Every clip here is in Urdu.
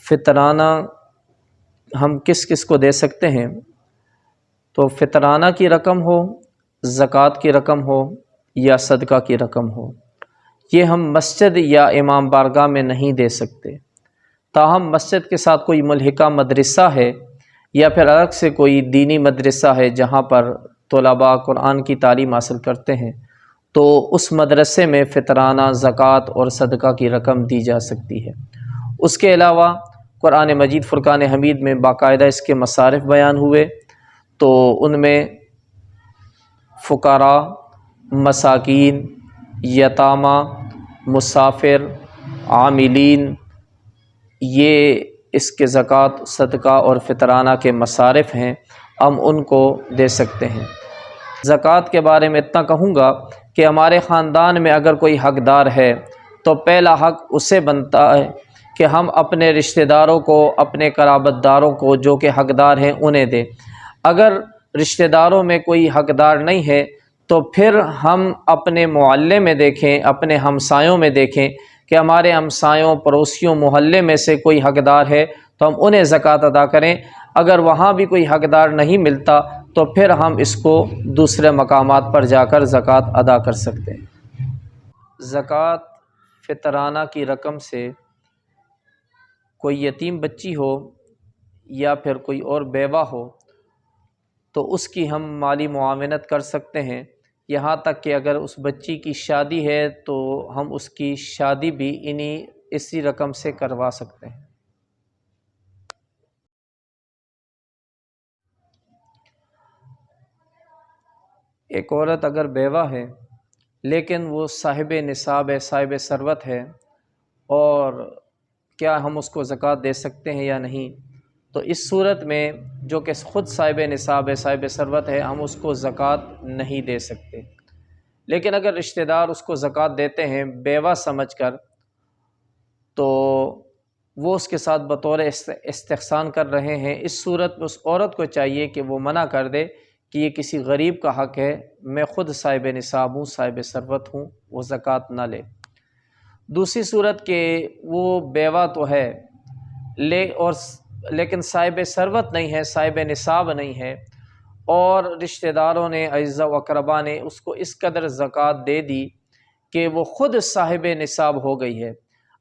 فطرانہ ہم کس کس کو دے سکتے ہیں؟ تو فطرانہ کی رقم ہو، زکوٰۃ کی رقم ہو یا صدقہ کی رقم ہو، یہ ہم مسجد یا امام بارگاہ میں نہیں دے سکتے۔ تاہم مسجد کے ساتھ کوئی ملحقہ مدرسہ ہے یا پھر الگ سے کوئی دینی مدرسہ ہے جہاں پر طلباء قرآن کی تعلیم حاصل کرتے ہیں، تو اس مدرسے میں فطرانہ، زکوٰۃ اور صدقہ کی رقم دی جا سکتی ہے۔ اس کے علاوہ قرآن مجید فرقان حمید میں باقاعدہ اس کے مصارف بیان ہوئے، تو ان میں فقراء، مساکین، یتامى، مسافر، عاملین، یہ اس کے زکوٰۃ، صدقہ اور فطرانہ کے مصارف ہیں، ہم ان کو دے سکتے ہیں۔ زکوٰۃ کے بارے میں اتنا کہوں گا کہ ہمارے خاندان میں اگر کوئی حقدار ہے تو پہلا حق اسے بنتا ہے کہ ہم اپنے رشتہ داروں کو، اپنے قرابت داروں کو جو کہ حقدار ہیں انہیں دیں۔ اگر رشتہ داروں میں کوئی حقدار نہیں ہے تو پھر ہم اپنے محلے میں دیکھیں، اپنے ہمسایوں میں دیکھیں کہ ہمارے ہمسایوں، پڑوسیوں، محلے میں سے کوئی حقدار ہے تو ہم انہیں زکوٰۃ ادا کریں۔ اگر وہاں بھی کوئی حقدار نہیں ملتا تو پھر ہم اس کو دوسرے مقامات پر جا کر زکوٰۃ ادا کر سکتے ہیں۔ زکوٰۃ فطرانہ کی رقم سے کوئی یتیم بچی ہو یا پھر کوئی اور بیوہ ہو تو اس کی ہم مالی معاونت کر سکتے ہیں، یہاں تک کہ اگر اس بچی کی شادی ہے تو ہم اس کی شادی بھی اسی رقم سے کروا سکتے ہیں۔ ایک عورت اگر بیوہ ہے لیکن وہ صاحب نصاب ہے، صاحب ثروت ہے، اور کیا ہم اس کو زکوٰۃ دے سکتے ہیں یا نہیں؟ تو اس صورت میں جو کہ خود صاحب نصاب ہے، صاحب ثروت ہے، ہم اس کو زکوٰۃ نہیں دے سکتے۔ لیکن اگر رشتہ دار اس کو زکوٰۃ دیتے ہیں بیوہ سمجھ کر، تو وہ اس کے ساتھ بطور استحسان کر رہے ہیں۔ اس صورت میں اس عورت کو چاہیے کہ وہ منع کر دے کہ یہ کسی غریب کا حق ہے، میں خود صاحب نصاب ہوں، صاحب ثروت ہوں، وہ زکوٰۃ نہ لے۔ دوسری صورت کہ وہ بیوہ تو ہے لیکن صاحب ثروت نہیں ہے، صاحب نصاب نہیں ہے، اور رشتہ داروں نے، اعزاء و اقرباء نے اس کو اس قدر زکوٰۃ دے دی کہ وہ خود صاحب نصاب ہو گئی ہے۔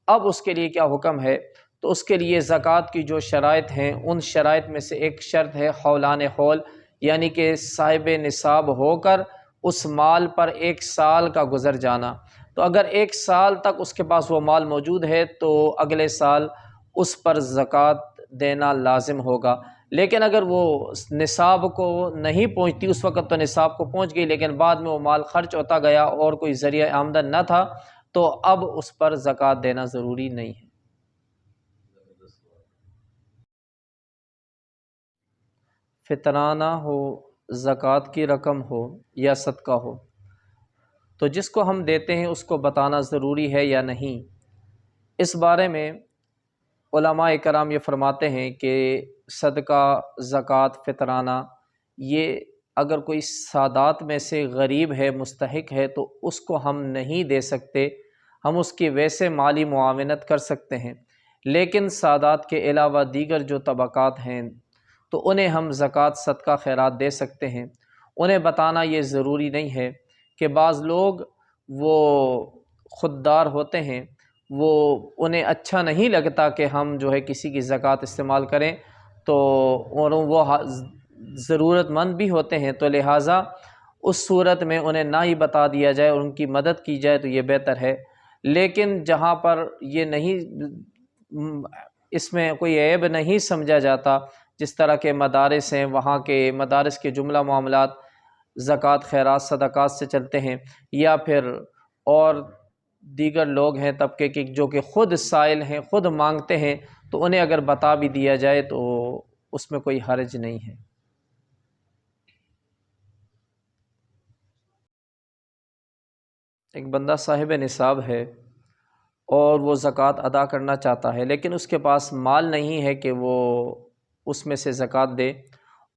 اب اس کے لیے کیا حکم ہے؟ تو اس کے لیے زکوٰۃ کی جو شرائط ہیں، ان شرائط میں سے ایک شرط ہے حولان حول، یعنی کہ صاحب نصاب ہو کر اس مال پر 1 سال کا گزر جانا۔ تو اگر 1 سال تک اس کے پاس وہ مال موجود ہے تو اگلے سال اس پر زکوٰۃ دینا لازم ہوگا۔ لیکن اگر وہ نصاب کو نہیں پہنچتی، اس وقت تو نصاب کو پہنچ گئی لیکن بعد میں وہ مال خرچ ہوتا گیا اور کوئی ذریعہ آمدن نہ تھا، تو اب اس پر زکوٰۃ دینا ضروری نہیں ہے۔ فطرانہ ہو، زکوٰۃ کی رقم ہو یا صدقہ ہو، تو جس کو ہم دیتے ہیں اس کو بتانا ضروری ہے یا نہیں؟ اس بارے میں علماء کرام یہ فرماتے ہیں کہ صدقہ، زکوٰۃ، فطرانہ، یہ اگر کوئی سادات میں سے غریب ہے، مستحق ہے، تو اس کو ہم نہیں دے سکتے، ہم اس کی ویسے مالی معاونت کر سکتے ہیں۔ لیکن سادات کے علاوہ دیگر جو طبقات ہیں تو انہیں ہم زکوٰۃ، صدقہ، خیرات دے سکتے ہیں۔ انہیں بتانا یہ ضروری نہیں ہے کہ بعض لوگ وہ خوددار ہوتے ہیں، وہ انہیں اچھا نہیں لگتا کہ ہم جو ہے کسی کی زکوٰۃ استعمال کریں، تو اور وہ ضرورت مند بھی ہوتے ہیں، تو لہٰذا اس صورت میں انہیں نہ ہی بتا دیا جائے اور ان کی مدد کی جائے تو یہ بہتر ہے۔ لیکن جہاں پر یہ نہیں، اس میں کوئی عیب نہیں سمجھا جاتا، جس طرح کے مدارس ہیں، وہاں کے مدارس کے جملہ معاملات زکوٰۃ، خیرات، صدقات سے چلتے ہیں، یا پھر اور دیگر لوگ ہیں طبقے کے جو کہ خود سائل ہیں، خود مانگتے ہیں، تو انہیں اگر بتا بھی دیا جائے تو اس میں کوئی حرج نہیں ہے۔ ایک بندہ صاحب نصاب ہے اور وہ زکوٰۃ ادا کرنا چاہتا ہے، لیکن اس کے پاس مال نہیں ہے کہ وہ اس میں سے زکوٰۃ دے،